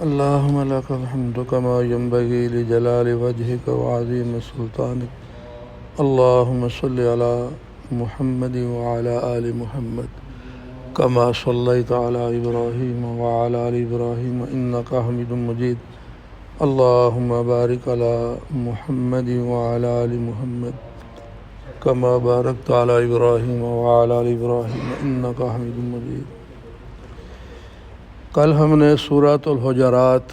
اللهم لك الحمد كما ينبغي لجلال وجهك وعظيم سلطانك. اللهم صل على محمد وعلى آل محمد كما صليت على إبراهيم وعلى آل إبراهيم إنك حميد مجيد. اللهم بارك على محمد وعلى آل محمد كما باركت على إبراهيم وعلى آل إبراهيم إنك حميد مجيد. کل ہم نے سورۃ الحجرات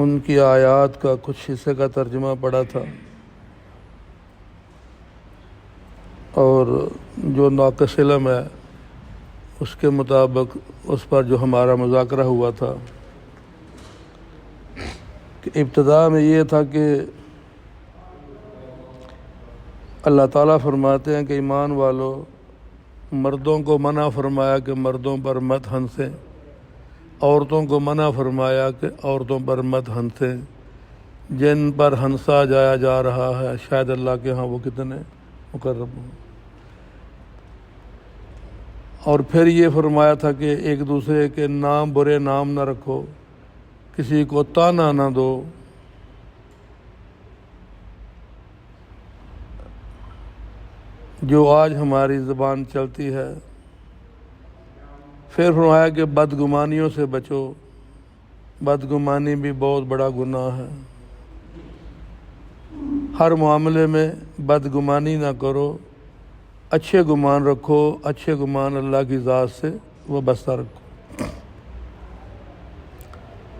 ان کی آیات کا کچھ حصے کا ترجمہ پڑھا تھا، اور جو ناقص علم ہے اس کے مطابق اس پر جو ہمارا مذاکرہ ہوا تھا کہ ابتدا میں یہ تھا کہ اللہ تعالیٰ فرماتے ہیں کہ ایمان والو، مردوں کو منع فرمایا کہ مردوں پر مت ہنسیں، عورتوں کو منع فرمایا کہ عورتوں پر مت ہنسیں. جن پر ہنسا جایا جا رہا ہے شاید اللہ کے ہاں وہ کتنے مقرب ہوں. اور پھر یہ فرمایا تھا کہ ایک دوسرے کے نام برے نام نہ رکھو، کسی کو طعنہ نہ دو. جو آج ہماری زبان چلتی ہے. پھر فرمایا کہ بدگمانیوں سے بچو، بدگمانی بھی بہت بڑا گناہ ہے. ہر معاملے میں بدگمانی نہ کرو، اچھے گمان رکھو، اچھے گمان اللہ کی ذات سے وابستہ رکھو.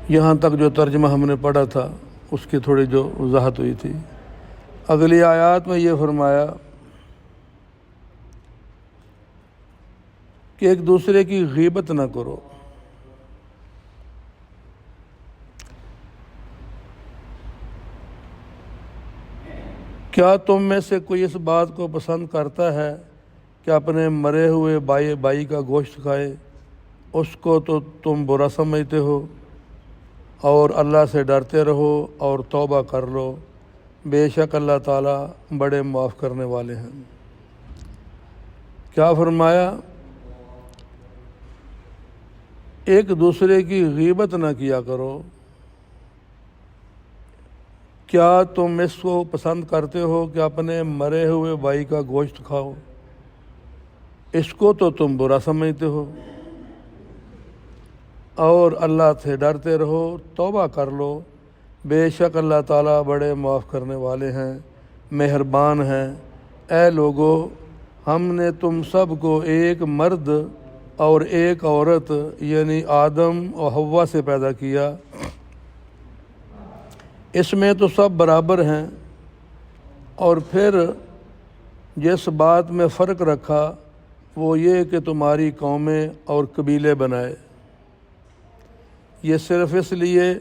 یہاں تک جو ترجمہ ہم نے پڑھا تھا اس کی تھوڑی جو وضاحت ہوئی تھی. اگلی آیات میں یہ فرمایا کہ ایک دوسرے کی غیبت نہ کرو. کیا تم میں سے کوئی اس بات کو پسند کرتا ہے کہ اپنے مرے ہوئے بھائی کا گوشت کھائے؟ اس کو تو تم برا سمجھتے ہو. اور اللہ سے ڈرتے رہو اور توبہ کر لو، بے شک اللہ تعالیٰ بڑے معاف کرنے والے ہیں. کیا فرمایا؟ ایک دوسرے کی غیبت نہ کیا کرو. کیا تم اس کو پسند کرتے ہو کہ اپنے مرے ہوئے بھائی کا گوشت کھاؤ؟ اس کو تو تم برا سمجھتے ہو. اور اللہ سے ڈرتے رہو، توبہ کر لو، بے شک اللہ تعالیٰ بڑے معاف کرنے والے ہیں، مہربان ہیں. اے لوگو، ہم نے تم سب کو ایک مرد اور ایک عورت یعنی آدم اور حوا سے پیدا کیا. اس میں تو سب برابر ہیں. اور پھر جس بات میں فرق رکھا وہ یہ کہ تمہاری قومیں اور قبیلے بنائے. یہ صرف اس لیے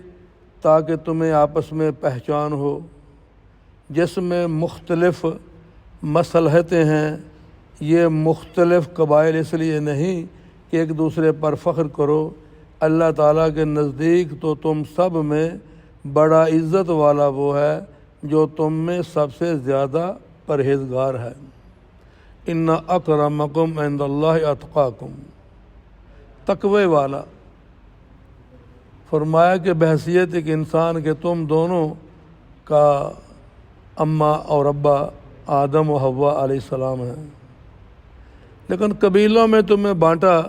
تاکہ تمہیں آپس میں پہچان ہو. جس میں مختلف مصلحتیں ہیں، یہ مختلف قبائل اس لیے نہیں کہ ایک دوسرے پر فخر کرو. اللہ تعالیٰ کے نزدیک تو تم سب میں بڑا عزت والا وہ ہے جو تم میں سب سے زیادہ پرہیزگار ہے. ان اکرمکم عند اللہ اتقاکم، تقوی والا. فرمایا کہ بحیثیت ایک انسان کے تم دونوں کا اماں اور ابا آدم و حوا علیہ السلام ہیں، لیکن قبیلوں میں تمہیں بانٹا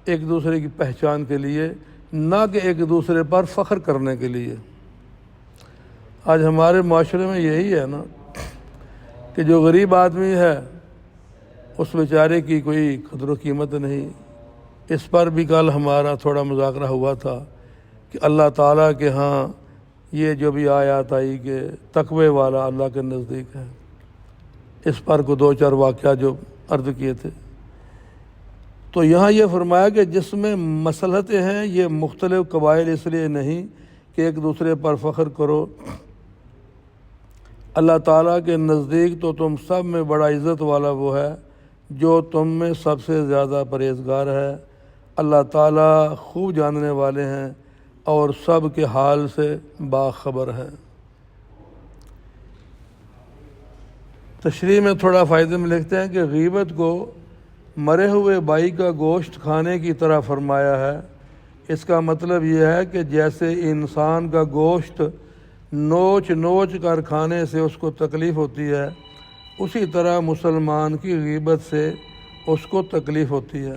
ایک دوسرے کی پہچان کے لیے، نہ کہ ایک دوسرے پر فخر کرنے کے لیے. آج ہمارے معاشرے میں یہی ہے نا کہ جو غریب آدمی ہے اس بیچارے کی کوئی قدر و قیمت نہیں. اس پر بھی کل ہمارا تھوڑا مذاکرہ ہوا تھا کہ اللہ تعالیٰ کے ہاں یہ جو بھی آیات آئی کہ تقوی والا اللہ کے نزدیک ہے، اس پر کو دو چار واقعہ جو عرض کیے تھے. تو یہاں یہ فرمایا کہ جس میں مصلحتیں ہیں یہ مختلف قبائل اس لیے نہیں کہ ایک دوسرے پر فخر کرو. اللہ تعالیٰ کے نزدیک تو تم سب میں بڑا عزت والا وہ ہے جو تم میں سب سے زیادہ پرہیزگار ہے. اللہ تعالیٰ خوب جاننے والے ہیں اور سب کے حال سے باخبر ہیں. تشریح میں تھوڑا فائدے میں لکھتے ہیں کہ غیبت کو مرے ہوئے بھائی کا گوشت کھانے کی طرح فرمایا ہے۔ اس کا مطلب یہ ہے کہ جیسے انسان کا گوشت نوچ نوچ کر کھانے سے اس کو تکلیف ہوتی ہے، اسی طرح مسلمان کی غیبت سے اس کو تکلیف ہوتی ہے۔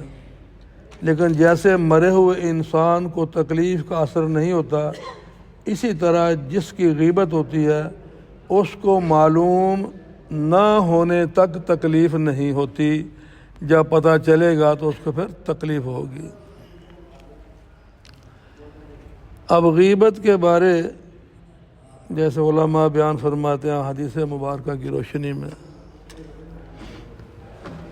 لیکن جیسے مرے ہوئے انسان کو تکلیف کا اثر نہیں ہوتا، اسی طرح جس کی غیبت ہوتی ہے اس کو معلوم نہ ہونے تک تکلیف نہیں ہوتی، جب پتہ چلے گا تو اس کو پھر تکلیف ہوگی۔ اب غیبت کے بارے جیسے علماء بیان فرماتے ہیں حدیث مبارکہ کی روشنی میں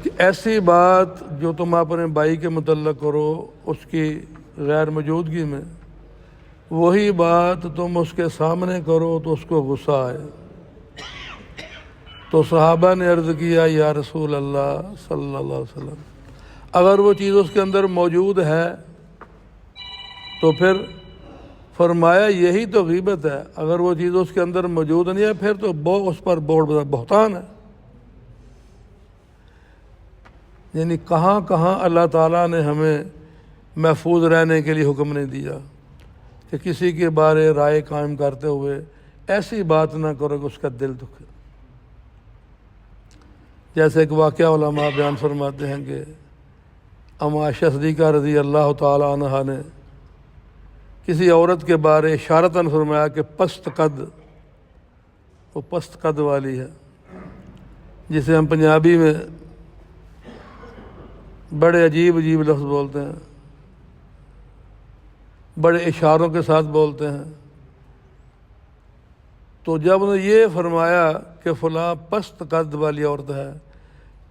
کہ ایسی بات جو تم اپنے بھائی کے متعلق کرو اس کی غیر موجودگی میں، وہی بات تم اس کے سامنے کرو تو اس کو غصہ آئے۔ تو صحابہ نے عرض کیا یا رسول اللہ صلی اللہ علیہ وسلم، اگر وہ چیز اس کے اندر موجود ہے تو پھر فرمایا یہی تو غیبت ہے، اگر وہ چیز اس کے اندر موجود نہیں ہے پھر تو اس پر بہت بڑا بہتان ہے۔ یعنی کہاں کہاں اللہ تعالیٰ نے ہمیں محفوظ رہنے کے لیے حکم نہیں دیا کہ کسی کے بارے رائے قائم کرتے ہوئے ایسی بات نہ کرو کہ اس کا دل دکھے۔ جیسے ایک واقعہ علماء بیان فرماتے ہیں کہ ام عائشہ صدیقہ رضی اللہ تعالیٰ عنہا نے کسی عورت کے بارے اشارتاً فرمایا کہ پست قد، وہ پست قد والی ہے، جسے ہم پنجابی میں بڑے عجیب عجیب لفظ بولتے ہیں، بڑے اشاروں کے ساتھ بولتے ہیں۔ تو جب انہوں نے یہ فرمایا کہ فلاں پست قد والی عورت ہے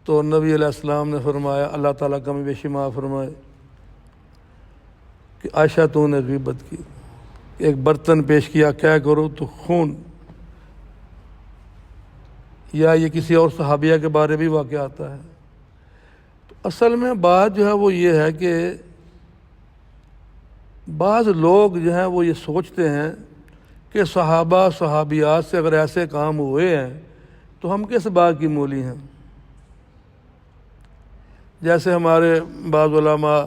تو نبی علیہ السلام نے فرمایا، اللہ تعالیٰ کمی بیشی معاف فرمائے، کہ عائشہ تو نے غیبت کی۔ ایک برتن پیش کیا، کیا کرو تو خون، یا یہ کسی اور صحابیہ کے بارے بھی واقعہ آتا ہے۔ تو اصل میں بات جو ہے وہ یہ ہے کہ بعض لوگ جو ہیں وہ یہ سوچتے ہیں کہ صحابہ صحابیات سے اگر ایسے کام ہوئے ہیں تو ہم کس بات کی مولی ہیں۔ جیسے ہمارے بعض علماء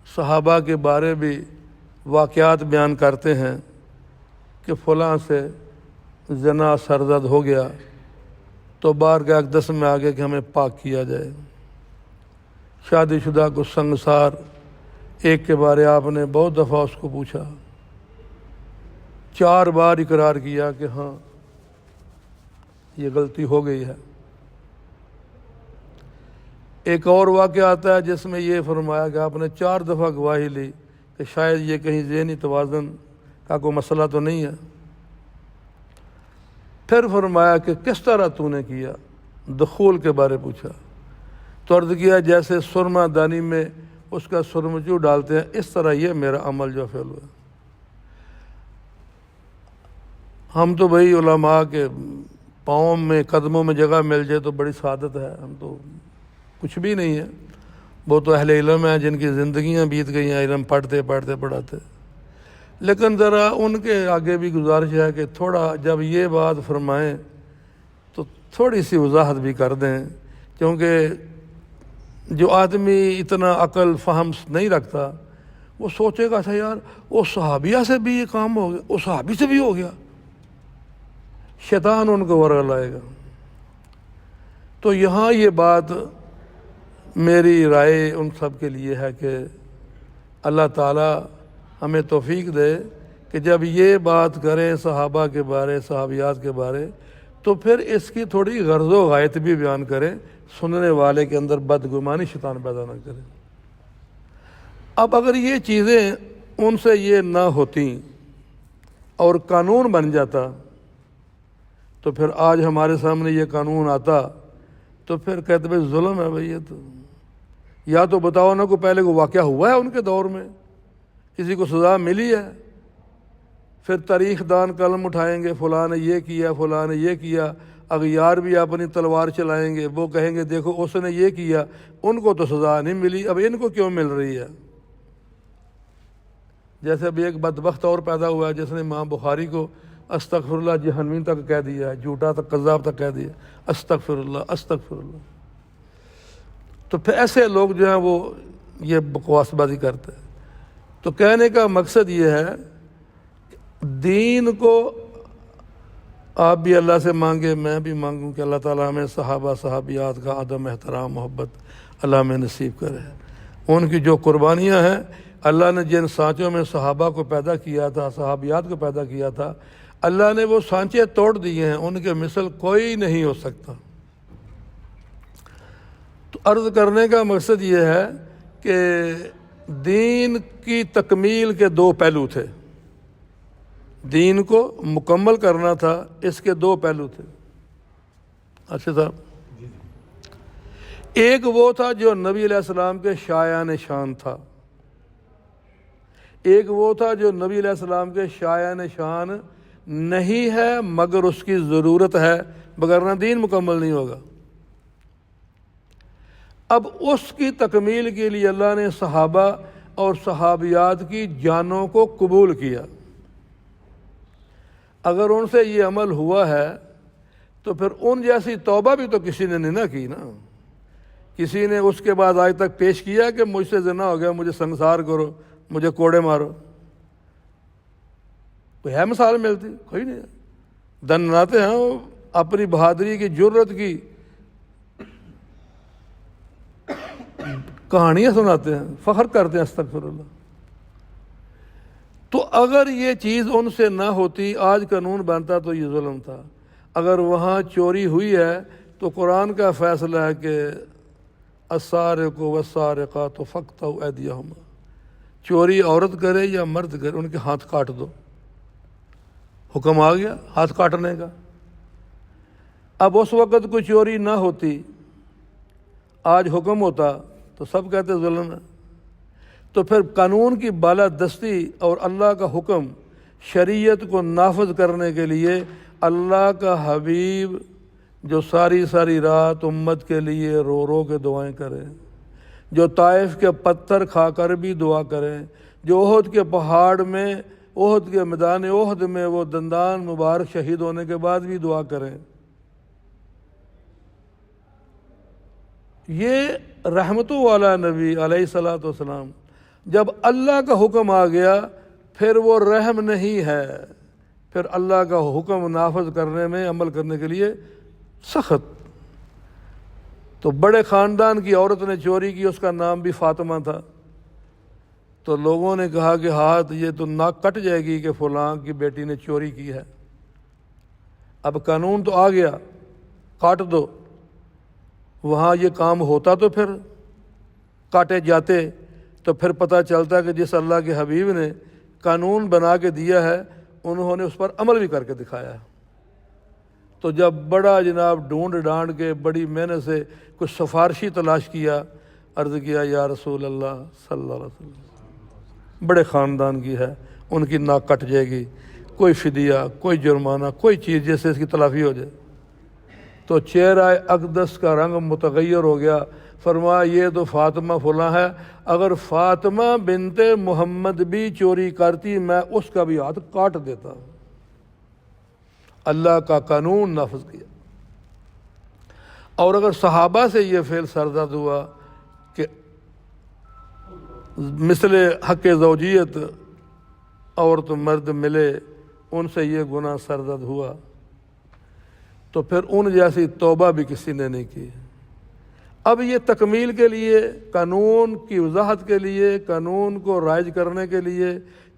صحابہ کے بارے بھی واقعات بیان کرتے ہیں کہ فلاں سے زنا سرزد ہو گیا تو بارگاہ اقدس میں آگے کہ ہمیں پاک کیا جائے۔ شادی شدہ کو سنگسار ایک کے بارے آپ نے بہت دفعہ اس کو پوچھا، 4 بار اقرار کیا کہ ہاں یہ غلطی ہو گئی ہے۔ ایک اور واقعہ آتا ہے جس میں یہ فرمایا کہ آپ نے 4 دفعہ گواہی لی کہ شاید یہ کہیں ذہنی توازن کا کوئی مسئلہ تو نہیں ہے۔ پھر فرمایا کہ کس طرح تو نے کیا، دخول کے بارے پوچھا تو عرض کیا جیسے سرما دانی میں اس کا سرمجو ڈالتے ہیں اس طرح یہ میرا عمل جو فعل ہوا۔ ہم تو بھائی علماء کے پاؤں میں قدموں میں جگہ مل جائے تو بڑی سعادت ہے، ہم تو کچھ بھی نہیں ہے۔ وہ تو اہل علم ہیں جن کی زندگیاں بیت گئی ہیں علم پڑھتے پڑھاتے، لیکن ذرا ان کے آگے بھی گزارش ہے کہ تھوڑا جب یہ بات فرمائیں تو تھوڑی سی وضاحت بھی کر دیں، کیونکہ جو آدمی اتنا عقل فہم نہیں رکھتا وہ سوچے گا اچھا یار وہ صحابیہ سے بھی یہ کام ہو گیا، وہ صحابی سے بھی ہو گیا، شیطان ان کو ورغ لائے گا۔ تو یہاں یہ بات میری رائے ان سب کے لیے ہے کہ اللہ تعالیٰ ہمیں توفیق دے کہ جب یہ بات کریں صحابہ کے بارے صحابیات کے بارے تو پھر اس کی تھوڑی غرض و غایت بھی بیان کریں، سننے والے کے اندر بدگمانی شیطان پیدا نہ کرے۔ اب اگر یہ چیزیں ان سے یہ نہ ہوتی اور قانون بن جاتا تو پھر آج ہمارے سامنے یہ قانون آتا تو پھر کہتے بھائی ظلم ہے بھائی، یہ تو یا تو بتاؤ نا کوئی پہلے کو واقعہ ہوا ہے ان کے دور میں، کسی کو سزا ملی ہے، پھر تاریخ دان قلم اٹھائیں گے فلاں نے یہ کیا فلاں نے یہ کیا، اغیار بھی اپنی تلوار چلائیں گے، وہ کہیں گے دیکھو اس نے یہ کیا، ان کو تو سزا نہیں ملی، اب ان کو کیوں مل رہی ہے۔ جیسے ابھی ایک بدبخت اور پیدا ہوا ہے جس نے امام بخاری کو استغفر اللہ جہنمی تک کہہ دیا ہے، جھوٹا تک کذاب تک کہہ دیا، استغفر اللہ استغفر اللہ۔ تو پھر ایسے لوگ جو ہیں وہ یہ بکواس بازی کرتے ہیں۔ تو کہنے کا مقصد یہ ہے دین کو آپ بھی اللہ سے مانگے، میں بھی مانگوں کہ اللہ تعالیٰ ہمیں صحابہ صحابیات کا ادب احترام محبت اللہ میں نصیب کرے۔ ان کی جو قربانیاں ہیں، اللہ نے جن سانچوں میں صحابہ کو پیدا کیا تھا، صحابیات کو پیدا کیا تھا، اللہ نے وہ سانچے توڑ دیے ہیں، ان کے مثل کوئی نہیں ہو سکتا۔ تو عرض کرنے کا مقصد یہ ہے کہ دین کی تکمیل کے دو پہلو تھے، دین کو مکمل کرنا تھا، اس کے دو پہلو تھے۔ اچھا صاحب، ایک وہ تھا جو نبی علیہ السلام کے شایان شان تھا، ایک وہ تھا جو نبی علیہ السلام کے شایان شان نہیں ہے مگر اس کی ضرورت ہے، بغیر دین مکمل نہیں ہوگا۔ اب اس کی تکمیل کے لیے اللہ نے صحابہ اور صحابیات کی جانوں کو قبول کیا۔ اگر ان سے یہ عمل ہوا ہے تو پھر ان جیسی توبہ بھی تو کسی نے نہیں نہ کی نا۔ کسی نے اس کے بعد آج تک پیش کیا کہ مجھ سے زنا ہو گیا، مجھے سنسار کرو، مجھے کوڑے مارو؟ کوئی ہے مثال ملتی؟ کوئی نہیں ہے۔ دن مناتے ہیں وہ اپنی بہادری کی، جرت کی کہانیاں سناتے ہیں، فخر کرتے ہیں، استغفر اللہ۔ تو اگر یہ چیز ان سے نہ ہوتی، آج قانون بنتا تو یہ ظلم تھا۔ اگر وہاں چوری ہوئی ہے تو قرآن کا فیصلہ ہے کہ السارق والسارقات فاقطعوا ایدیہما، چوری عورت کرے یا مرد کرے ان کے ہاتھ کاٹ دو۔ حکم آ گیا ہاتھ کاٹنے کا۔ اب اس وقت کوئی چوری نہ ہوتی، آج حکم ہوتا تو سب کہتے ظلم ہے۔ تو پھر قانون کی بالادستی اور اللہ کا حکم، شریعت کو نافذ کرنے کے لیے اللہ کا حبیب جو ساری ساری رات امت کے لیے رو رو کے دعائیں کرے، جو طائف کے پتھر کھا کر بھی دعا کریں، جو احد کے پہاڑ میں، احد کے میدان احد میں وہ دندان مبارک شہید ہونے کے بعد بھی دعا کریں، یہ رحمتوں والا نبی علیہ الصلوۃ والسلام، جب اللہ کا حکم آ گیا پھر وہ رحم نہیں ہے، پھر اللہ کا حکم نافذ کرنے میں، عمل کرنے کے لیے سخت۔ تو بڑے خاندان کی عورت نے چوری کی، اس کا نام بھی فاطمہ تھا، تو لوگوں نے کہا کہ ہاتھ یہ تو ناک کٹ جائے گی کہ فلاں کی بیٹی نے چوری کی ہے۔ اب قانون تو آ گیا، کاٹ دو۔ وہاں یہ کام ہوتا تو پھر کاٹے جاتے، تو پھر پتہ چلتا کہ جس اللہ کے حبیب نے قانون بنا کے دیا ہے انہوں نے اس پر عمل بھی کر کے دکھایا ہے۔ تو جب بڑا جناب ڈھونڈ ڈانڈ کے بڑی محنت سے کچھ سفارشی تلاش کیا، عرض کیا یا رسول اللہ صلی اللہ علیہ وسلم، بڑے خاندان کی ہے، ان کی ناک کٹ جائے گی، کوئی فدیہ، کوئی جرمانہ، کوئی چیز جس سے اس کی تلافی ہو جائے۔ تو چہرہ اقدس کا رنگ متغیر ہو گیا، فرمایا یہ تو فاطمہ فلاں ہے، اگر فاطمہ بنت محمد بھی چوری کرتی میں اس کا بھی ہاتھ کاٹ دیتا۔ اللہ کا قانون نافذ کیا۔ اور اگر صحابہ سے یہ فعل سرزد ہوا کہ مثل حق زوجیت عورت مرد ملے، ان سے یہ گناہ سرزد ہوا، تو پھر ان جیسی توبہ بھی کسی نے نہیں کی۔ اب یہ تکمیل کے لیے، قانون کی وضاحت کے لیے، قانون کو رائج کرنے کے لیے،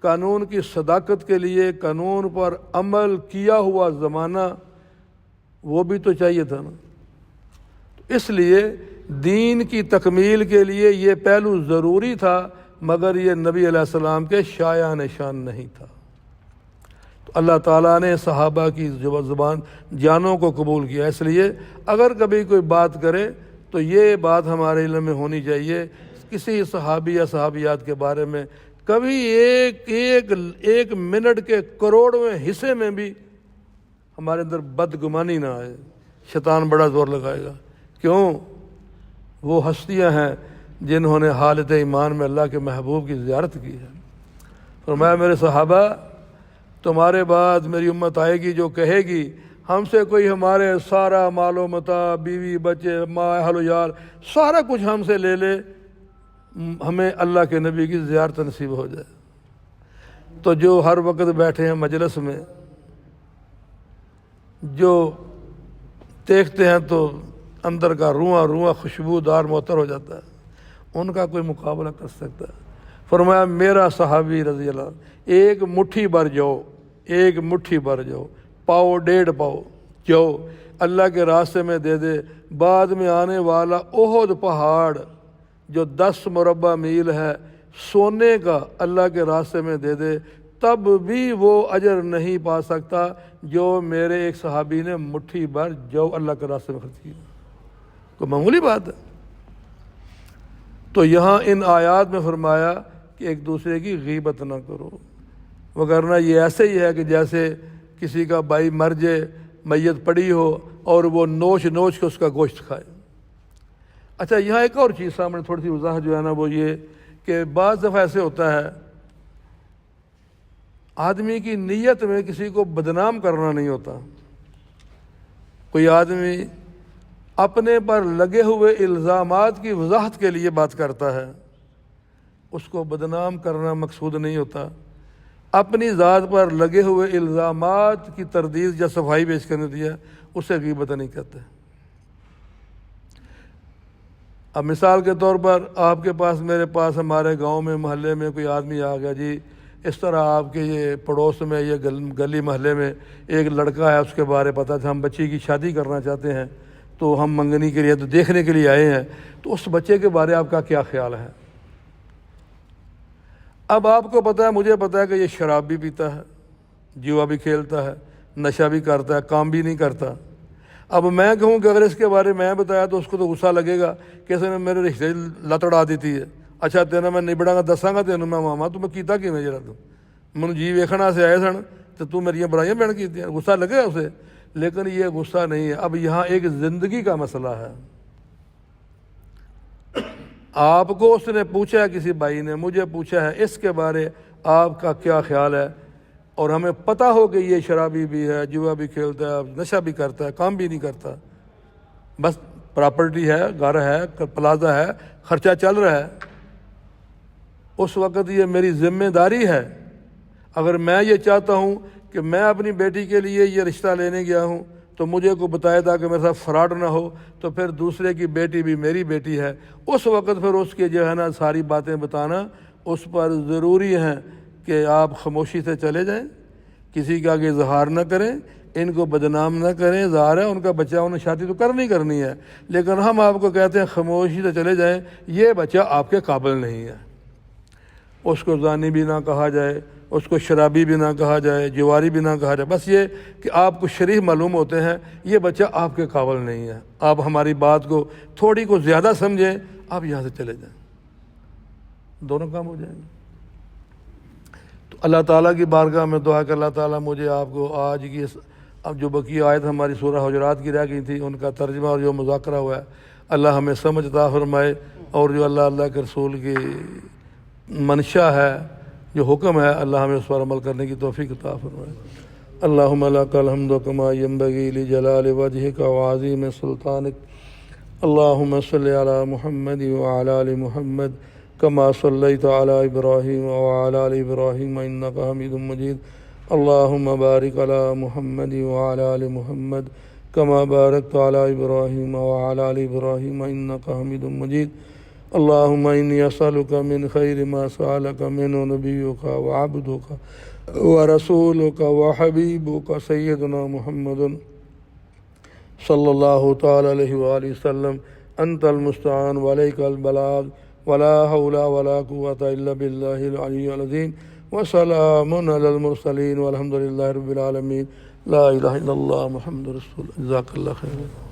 قانون کی صداقت کے لیے، قانون پر عمل کیا ہوا زمانہ وہ بھی تو چاہیے تھا نا۔ اس لیے دین کی تکمیل کے لیے یہ پہلو ضروری تھا، مگر یہ نبی علیہ السلام کے شایان شان نہیں تھا۔ تو اللہ تعالیٰ نے صحابہ کی زبان جانوں کو قبول کیا۔ اس لیے اگر کبھی کوئی بات کرے تو یہ بات ہمارے علم میں ہونی چاہیے، کسی صحابی یا صحابیات کے بارے میں کبھی ایک منٹ کے کروڑویں حصے میں بھی ہمارے اندر بدگمانی نہ آئے، شیطان بڑا زور لگائے گا۔ کیوں؟ وہ ہستیاں ہیں جنہوں نے حالت ایمان میں اللہ کے محبوب کی زیارت کی ہے۔ فرمایا میرے صحابہ، تمہارے بعد میری امت آئے گی جو کہے گی ہم سے کوئی ہمارے سارا مال و متاع، بیوی بچے، ماں اہل و یار، سارا کچھ ہم سے لے لے، ہمیں اللہ کے نبی کی زیارت نصیب ہو جائے۔ تو جو ہر وقت بیٹھے ہیں مجلس میں، جو دیکھتے ہیں تو اندر کا رواں رواں خوشبودار معطر ہو جاتا ہے، ان کا کوئی مقابلہ کر سکتا ہے؟ فرمایا میرا صحابی رضی اللہ عنہ، ایک مٹھی بھر جو، ایک مٹھی بھر جو، پاؤ ڈیڑھ پاؤ جو اللہ کے راستے میں دے دے، بعد میں آنے والا احد پہاڑ جو 10 مربع میل ہے سونے کا اللہ کے راستے میں دے دے، تب بھی وہ اجر نہیں پا سکتا جو میرے ایک صحابی نے مٹھی بھر جو اللہ کے راستے میں خرچ کیا۔ کوئی معمولی بات ہے؟ تو یہاں ان آیات میں فرمایا کہ ایک دوسرے کی غیبت نہ کرو، وگرنہ یہ ایسے ہی ہے کہ جیسے کسی کا بھائی مر جائے، میت پڑی ہو اور وہ نوچ نوچ کے اس کا گوشت کھائے۔ اچھا یہاں ایک اور چیز سامنے تھوڑی سی وضاحت جو ہے نا، وہ یہ کہ بعض دفعہ ایسے ہوتا ہے آدمی کی نیت میں کسی کو بدنام کرنا نہیں ہوتا۔ کوئی آدمی اپنے پر لگے ہوئے الزامات کی وضاحت کے لیے بات کرتا ہے، اس کو بدنام کرنا مقصود نہیں ہوتا۔ اپنی ذات پر لگے ہوئے الزامات کی تردید یا صفائی پیش کرنے دیا، اسے غیبت نہیں کہتے۔ اب مثال کے طور پر آپ کے پاس، میرے پاس، ہمارے گاؤں میں محلے میں کوئی آدمی آ گیا، جی اس طرح آپ کے یہ پڑوس میں یہ گلی محلے میں ایک لڑکا ہے، اس کے بارے پتہ تھا، ہم بچی کی شادی کرنا چاہتے ہیں، تو ہم منگنی کے لیے تو دیکھنے کے لیے آئے ہیں، تو اس بچے کے بارے آپ کا کیا خیال ہے؟ اب آپ کو پتہ ہے، مجھے پتہ ہے کہ یہ شراب بھی پیتا ہے، جوا بھی کھیلتا ہے، نشہ بھی کرتا ہے، کام بھی نہیں کرتا۔ اب میں کہوں کہ اگر اس کے بارے میں بتایا تو اس کو تو غصہ لگے گا کہ اس نے میرے رشتے لت اڑا دیتی ہے۔ اچھا تینا میں نبڑا گا، دساں گا تینوں میں ماما تو میں کیتا کیویں جرا تو من جی ویکھنا سے آئے سن تو میری برائیاں بین کیتیاں، غصہ لگے گا اسے، لیکن یہ غصہ نہیں ہے۔ اب یہاں ایک زندگی کا مسئلہ ہے۔ آپ کو اس نے پوچھا ہے، کسی بھائی نے مجھے پوچھا ہے، اس کے بارے آپ کا کیا خیال ہے؟ اور ہمیں پتہ ہو کہ یہ شرابی بھی ہے، جوا بھی کھیلتا ہے، نشہ بھی کرتا ہے، کام بھی نہیں کرتا، بس پراپرٹی ہے، گھر ہے، پلازا ہے، خرچہ چل رہا ہے، اس وقت یہ میری ذمہ داری ہے۔ اگر میں یہ چاہتا ہوں کہ میں اپنی بیٹی کے لیے یہ رشتہ لینے گیا ہوں تو مجھے کو بتایا تھا کہ میرے ساتھ فراڈ نہ ہو، تو پھر دوسرے کی بیٹی بھی میری بیٹی ہے، اس وقت پھر اس کے جو ہے نا ساری باتیں بتانا اس پر ضروری ہیں کہ آپ خاموشی سے چلے جائیں، کسی کا آگے اظہار نہ کریں، ان کو بدنام نہ کریں۔ ظاہر ہے ان کا بچہ انہیں شادی تو کرنی ہے، لیکن ہم آپ کو کہتے ہیں خاموشی سے چلے جائیں، یہ بچہ آپ کے قابل نہیں ہے۔ اس کو زانی بھی نہ کہا جائے، اس کو شرابی بھی نہ کہا جائے، جواری بھی نہ کہا جائے، بس یہ کہ آپ کو شریف معلوم ہوتے ہیں، یہ بچہ آپ کے قابل نہیں ہے، آپ ہماری بات کو تھوڑی کو زیادہ سمجھیں، آپ یہاں سے چلے جائیں، دونوں کام ہو جائیں گے۔ تو اللہ تعالیٰ کی بارگاہ میں دعا کہ اللہ تعالیٰ مجھے آپ کو آج کی اب جو بقیہ آیت ہماری سورہ حجرات کی رہ گئی تھی ان کا ترجمہ اور جو مذاکرہ ہوا ہے، اللہ ہمیں سمجھ عطا فرمائے، اور جو اللہ کے رسول کی منشا ہے، جو حکم ہے، اللہ ہمیں اس پر عمل کرنے کی توفیق عطا فرمائے۔ اللہم لک الحمد کما ینبغی لجلال وجہک وعظیم سلطانک، اللہم صلی علی محمد وعلی آل محمد کما صلیت علی ابراہیم وعلی آل ابراہیم انک حمید مجید، اللہم بارک علی محمد وعلی آل محمد کما بارکت علی ابراہیم وعلی آل ابراہیم انک حمید مجید، اللہم انی اسألک من خیر ما سألک منہ نبیک وعبدک ورسولک وحبیبک سیدنا محمد صلی اللہ تعالی علیہ وآلہ وسلم، انت المستعان وعلیک البلاغ ولا حول ولا قوة الا باللہ العلی العظیم، وسلام علی المرسلین والحمد للہ رب العالمین، لا الہ الا اللہ محمد رسول اللہ۔ جزاک اللہ خیر۔